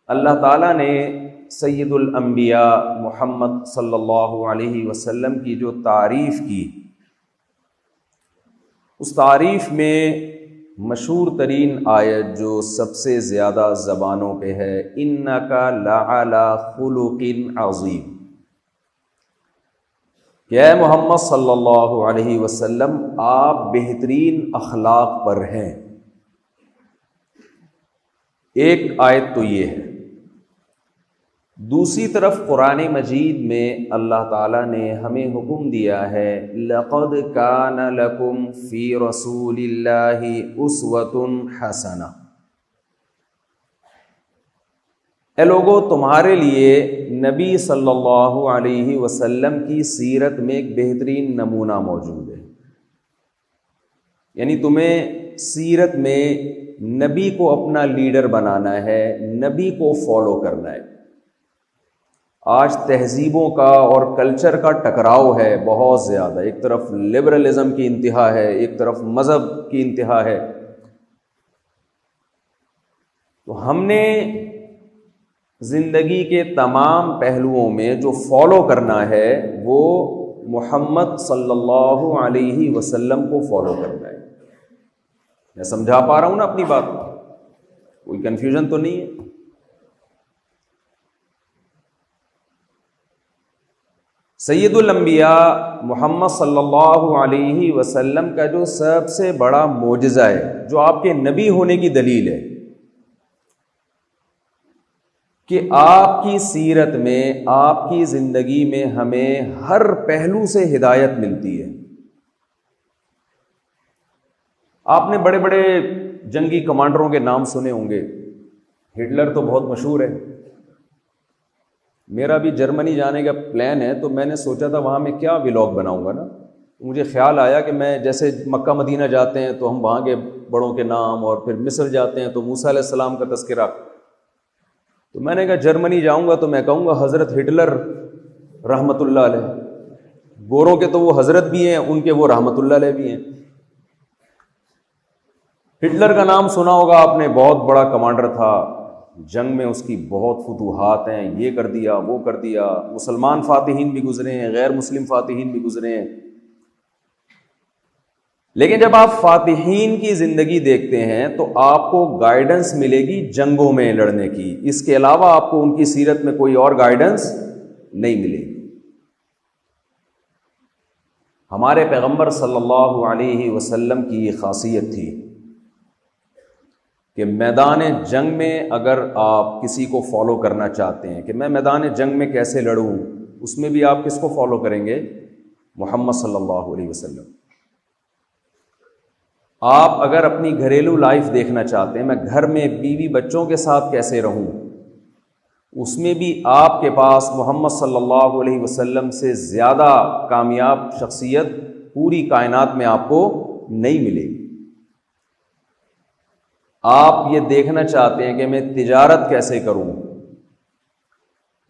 اللہ تعالیٰ نے سید الانبیاء محمد صلی اللہ علیہ وسلم کی جو تعریف کی، اس تعریف میں مشہور ترین آیت جو سب سے زیادہ زبانوں پہ ہے، اِنَّكَ لَعَلَىٰ خُلُقٍ عَظِيمٍ، کہ اے محمد صلی اللہ علیہ وسلم آپ بہترین اخلاق پر ہیں۔ ایک آیت تو یہ ہے۔ دوسری طرف قرآن مجید میں اللہ تعالیٰ نے ہمیں حکم دیا ہے، لَقَدْ كَانَ لَكُمْ فِي رَسُولِ اللَّهِ أُسْوَةٌ حَسَنَةٌ، اے لوگو تمہارے لیے نبی صلی اللہ علیہ وسلم کی سیرت میں ایک بہترین نمونہ موجود ہے، یعنی تمہیں سیرت میں نبی کو اپنا لیڈر بنانا ہے، نبی کو فالو کرنا ہے۔ آج تہذیبوں کا اور کلچر کا ٹکراؤ ہے بہت زیادہ، ایک طرف لبرلزم کی انتہا ہے، ایک طرف مذہب کی انتہا ہے۔ تو ہم نے زندگی کے تمام پہلوؤں میں جو فالو کرنا ہے وہ محمد صلی اللہ علیہ وسلم کو فالو کرنا ہے۔ میں سمجھا پا رہا ہوں نا اپنی بات؟ کوئی کنفیوژن تو نہیں ہے؟ سید الانبیاء محمد صلی اللہ علیہ وسلم کا جو سب سے بڑا معجزہ ہے، جو آپ کے نبی ہونے کی دلیل ہے، کہ آپ کی سیرت میں، آپ کی زندگی میں ہمیں ہر پہلو سے ہدایت ملتی ہے۔ آپ نے بڑے بڑے جنگی کمانڈروں کے نام سنے ہوں گے۔ ہٹلر تو بہت مشہور ہے۔ میرا بھی جرمنی جانے کا پلان ہے، تو میں نے سوچا تھا وہاں میں کیا ولاگ بناؤں گا نا، مجھے خیال آیا کہ میں جیسے مکہ مدینہ جاتے ہیں تو ہم وہاں کے بڑوں کے نام، اور پھر مصر جاتے ہیں تو موسیٰ علیہ السلام کا تذکرہ، تو میں نے کہا جرمنی جاؤں گا تو میں کہوں گا حضرت ہٹلر رحمۃ اللہ علیہ۔ گوروں کے تو وہ حضرت بھی ہیں، ان کے وہ رحمۃ اللہ علیہ بھی ہیں۔ ہٹلر کا نام سنا ہوگا آپ نے، بہت بڑا کمانڈر تھا، جنگ میں اس کی بہت فتوحات ہیں، یہ کر دیا وہ کر دیا، مسلمان فاتحین بھی گزرے ہیں، غیر مسلم فاتحین بھی گزرے ہیں۔ لیکن جب آپ فاتحین کی زندگی دیکھتے ہیں تو آپ کو گائیڈنس ملے گی جنگوں میں لڑنے کی، اس کے علاوہ آپ کو ان کی سیرت میں کوئی اور گائیڈنس نہیں ملے گی۔ ہمارے پیغمبر صلی اللہ علیہ وسلم کی یہ خاصیت تھی کہ میدان جنگ میں اگر آپ کسی کو فالو کرنا چاہتے ہیں کہ میں میدان جنگ میں کیسے لڑوں، اس میں بھی آپ کس کو فالو کریں گے؟ محمد صلی اللہ علیہ وسلم۔ آپ اگر اپنی گھریلو لائف دیکھنا چاہتے ہیں، میں گھر میں بیوی بچوں کے ساتھ کیسے رہوں، اس میں بھی آپ کے پاس محمد صلی اللہ علیہ وسلم سے زیادہ کامیاب شخصیت پوری کائنات میں آپ کو نہیں ملے گی۔ آپ یہ دیکھنا چاہتے ہیں کہ میں تجارت کیسے کروں،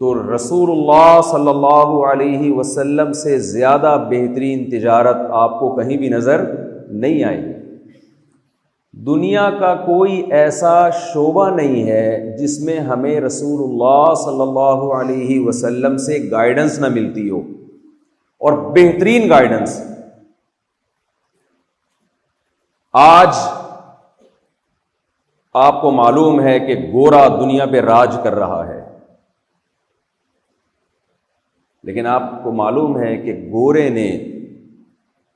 تو رسول اللہ صلی اللہ علیہ وسلم سے زیادہ بہترین تجارت آپ کو کہیں بھی نظر نہیں آئے گی۔ دنیا کا کوئی ایسا شعبہ نہیں ہے جس میں ہمیں رسول اللہ صلی اللہ علیہ وسلم سے گائیڈنس نہ ملتی ہو، اور بہترین گائیڈنس۔ آج آپ کو معلوم ہے کہ گورا دنیا پہ راج کر رہا ہے، لیکن آپ کو معلوم ہے کہ گورے نے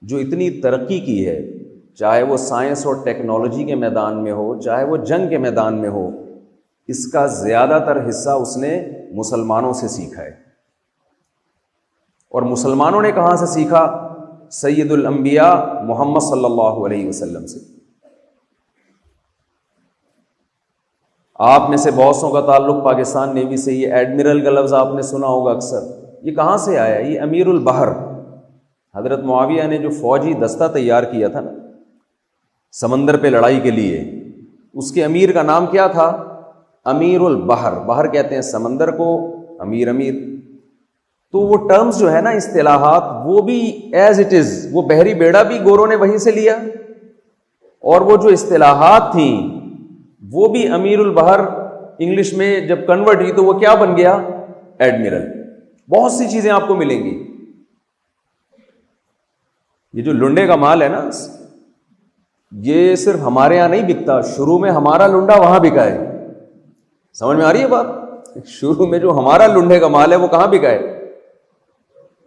جو اتنی ترقی کی ہے، چاہے وہ سائنس اور ٹیکنالوجی کے میدان میں ہو، چاہے وہ جنگ کے میدان میں ہو، اس کا زیادہ تر حصہ اس نے مسلمانوں سے سیکھا ہے۔ اور مسلمانوں نے کہاں سے سیکھا؟ سید الانبیاء محمد صلی اللہ علیہ وسلم سے۔ آپ میں سے بہت سوں کا تعلق پاکستان نیوی سے، یہ ایڈمرل کا لفظ آپ نے سنا ہوگا اکثر۔ یہ کہاں سے آیا؟ یہ امیر البحر، حضرت معاویہ نے جو فوجی دستہ تیار کیا تھا نا سمندر پہ لڑائی کے لیے، اس کے امیر کا نام کیا تھا؟ امیر البحر۔ بحر کہتے ہیں سمندر کو، امیر امیر۔ تو وہ ٹرمز جو ہے نا، اصطلاحات، وہ بھی ایز اٹ از، وہ بحری بیڑا بھی گوروں نے وہیں سے لیا، اور وہ جو اصطلاحات تھیں وہ بھی امیر البحر انگلش میں جب کنورٹ ہوئی تو وہ کیا بن گیا؟ ایڈمرل. بہت سی چیزیں آپ کو ملیں گی. یہ جو لنڈے کا مال ہے نا، یہ صرف ہمارے یہاں نہیں بکتا، شروع میں ہمارا لنڈا وہاں بکا ہے. سمجھ میں آ رہی ہے بات؟ شروع میں جو ہمارا لنڈے کا مال ہے وہ کہاں بکا ہے؟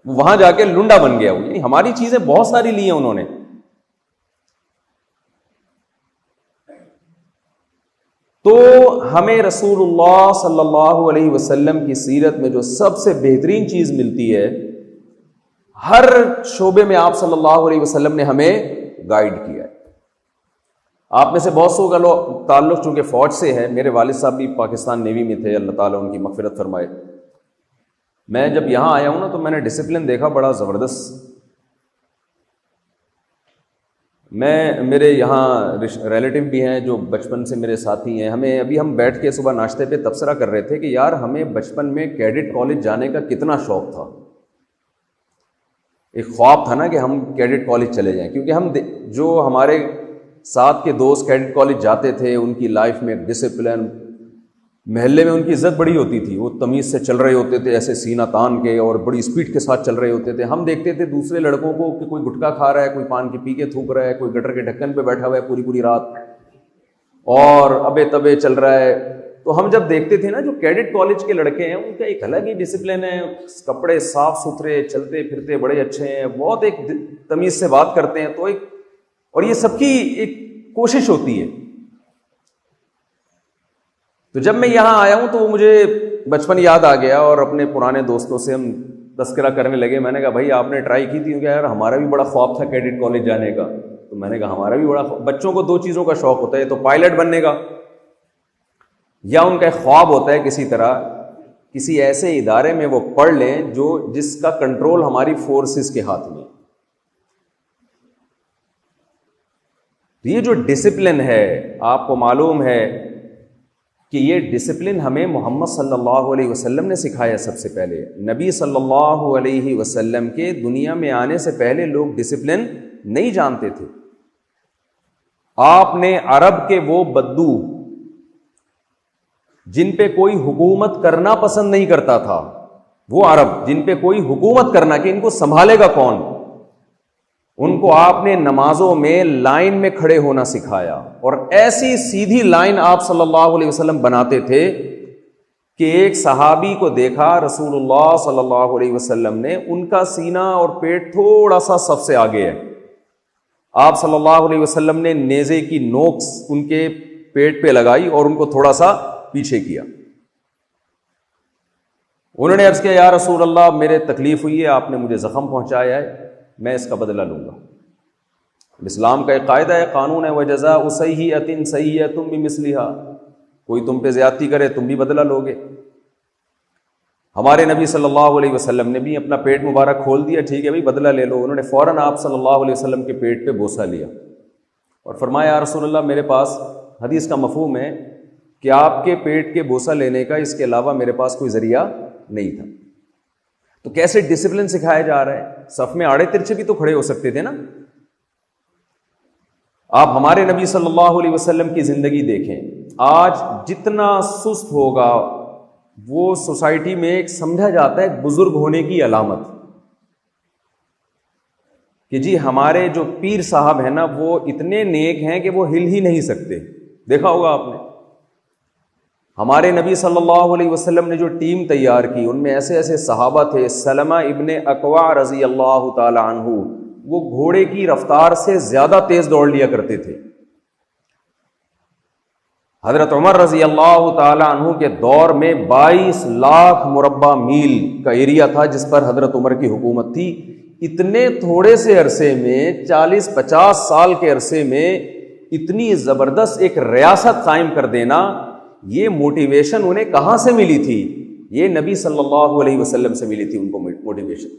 وہاں جا کے لنڈا بن گیا. یعنی ہماری چیزیں بہت ساری لی ہیں انہوں نے. تو ہمیں رسول اللہ صلی اللہ علیہ وسلم کی سیرت میں جو سب سے بہترین چیز ملتی ہے، ہر شعبے میں آپ صلی اللہ علیہ وسلم نے ہمیں گائیڈ کیا ہے. آپ میں سے بہت سو کا تعلق چونکہ فوج سے ہے، میرے والد صاحب بھی پاکستان نیوی میں تھے، اللہ تعالیٰ ان کی مغفرت فرمائے. میں جب یہاں آیا ہوں نا تو میں نے ڈسپلن دیکھا بڑا زبردست. میرے یہاں ریلیٹیو بھی ہیں جو بچپن سے میرے ساتھی ہیں. ہم بیٹھ کے صبح ناشتے پہ تبصرہ کر رہے تھے کہ یار ہمیں بچپن میں کیڈٹ کالج جانے کا کتنا شوق تھا. ایک خواب تھا نا کہ ہم کیڈٹ کالج چلے جائیں، کیونکہ ہم جو ہمارے ساتھ کے دوست کیڈٹ کالج جاتے تھے ان کی لائف میں ڈسپلن، محلے میں ان کی عزت بڑی ہوتی تھی. وہ تمیز سے چل رہے ہوتے تھے، ایسے سینہ تان کے اور بڑی اسپیڈ کے ساتھ چل رہے ہوتے تھے. ہم دیکھتے تھے دوسرے لڑکوں کو کہ کوئی گٹکا کھا رہا ہے، کوئی پان کی پی کے تھوک رہا ہے، کوئی گٹر کے ڈھکن پہ بیٹھا ہوا ہے پوری پوری رات اور ابے تبے چل رہا ہے. تو ہم جب دیکھتے تھے نا جو کیڈٹ کالج کے لڑکے ہیں ان کا ایک الگ ہی ڈسپلن ہے، کپڑے صاف ستھرے، چلتے پھرتے بڑے اچھے ہیں، بہت ایک تمیز سے بات کرتے ہیں. تو اور یہ سب کی ایک کوشش ہوتی ہے. تو جب میں یہاں آیا ہوں تو مجھے بچپن یاد آ گیا اور اپنے پرانے دوستوں سے ہم تذکرہ کرنے لگے. میں نے کہا بھائی آپ نے ٹرائی کی تھی؟ کیونکہ یار ہمارا بھی بڑا خواب تھا کیڈٹ کالج جانے کا. تو میں نے کہا ہمارا بھی بڑا بچوں کو دو چیزوں کا شوق ہوتا ہے، تو پائلٹ بننے کا یا ان کا ایک خواب ہوتا ہے کسی طرح کسی ایسے ادارے میں وہ پڑھ لیں جس کا کنٹرول ہماری فورسز کے ہاتھ میں. یہ جو ڈسپلن ہے آپ کو معلوم ہے کہ یہ ڈسپلن ہمیں محمد صلی اللہ علیہ وسلم نے سکھایا. سب سے پہلے نبی صلی اللہ علیہ وسلم کے دنیا میں آنے سے پہلے لوگ ڈسپلن نہیں جانتے تھے. آپ نے عرب کے وہ بدو جن پہ کوئی حکومت کرنا پسند نہیں کرتا تھا، وہ عرب جن پہ کوئی حکومت کرنا کہ ان کو سنبھالے گا کون، ان کو آپ نے نمازوں میں لائن میں کھڑے ہونا سکھایا. اور ایسی سیدھی لائن آپ صلی اللہ علیہ وسلم بناتے تھے کہ ایک صحابی کو دیکھا رسول اللہ صلی اللہ علیہ وسلم نے، ان کا سینہ اور پیٹ تھوڑا سا صف سے آگے ہے. آپ صلی اللہ علیہ وسلم نے نیزے کی نوک ان کے پیٹ پہ لگائی اور ان کو تھوڑا سا پیچھے کیا. انہوں نے عرض کیا یا رسول اللہ میرے تکلیف ہوئی ہے، آپ نے مجھے زخم پہنچایا ہے، میں اس کا بدلہ لوں گا. اسلام کا ایک قاعدہ ہے، قانون ہے، وجزاء سیئۃ سیئۃ بمثلھا، کوئی تم پہ زیادتی کرے تم بھی بدلہ لو گے. ہمارے نبی صلی اللہ علیہ وسلم نے بھی اپنا پیٹ مبارک کھول دیا، ٹھیک ہے بھائی بدلہ لے لو. انہوں نے فوراً آپ صلی اللہ علیہ وسلم کے پیٹ پہ بوسہ لیا اور فرمایا یا رسول اللہ میرے پاس، حدیث کا مفہوم ہے کہ آپ کے پیٹ کے بوسہ لینے کا اس کے علاوہ میرے پاس کوئی ذریعہ نہیں تھا. تو کیسے ڈسپلن سکھایا جا رہا ہے؟ صف میں آڑے ترچھے بھی تو کھڑے ہو سکتے تھے نا. آپ ہمارے نبی صلی اللہ علیہ وسلم کی زندگی دیکھیں، آج جتنا سست ہوگا وہ سوسائٹی میں ایک سمجھا جاتا ہے بزرگ ہونے کی علامت کہ جی ہمارے جو پیر صاحب ہیں نا وہ اتنے نیک ہیں کہ وہ ہل ہی نہیں سکتے. دیکھا ہوگا آپ نے ہمارے نبی صلی اللہ علیہ وسلم نے جو ٹیم تیار کی ان میں ایسے ایسے صحابہ تھے. سلمہ ابن اکوع رضی اللہ تعالی عنہ وہ گھوڑے کی رفتار سے زیادہ تیز دوڑ لیا کرتے تھے. حضرت عمر رضی اللہ تعالی عنہ کے دور میں 22 لاکھ مربع میل کا ایریا تھا جس پر حضرت عمر کی حکومت تھی. اتنے تھوڑے سے عرصے میں 40-50 سال کے عرصے میں اتنی زبردست ایک ریاست قائم کر دینا، یہ موٹیویشن انہیں کہاں سے ملی تھی؟ یہ نبی صلی اللہ علیہ وسلم سے ملی تھی ان کو موٹیویشن.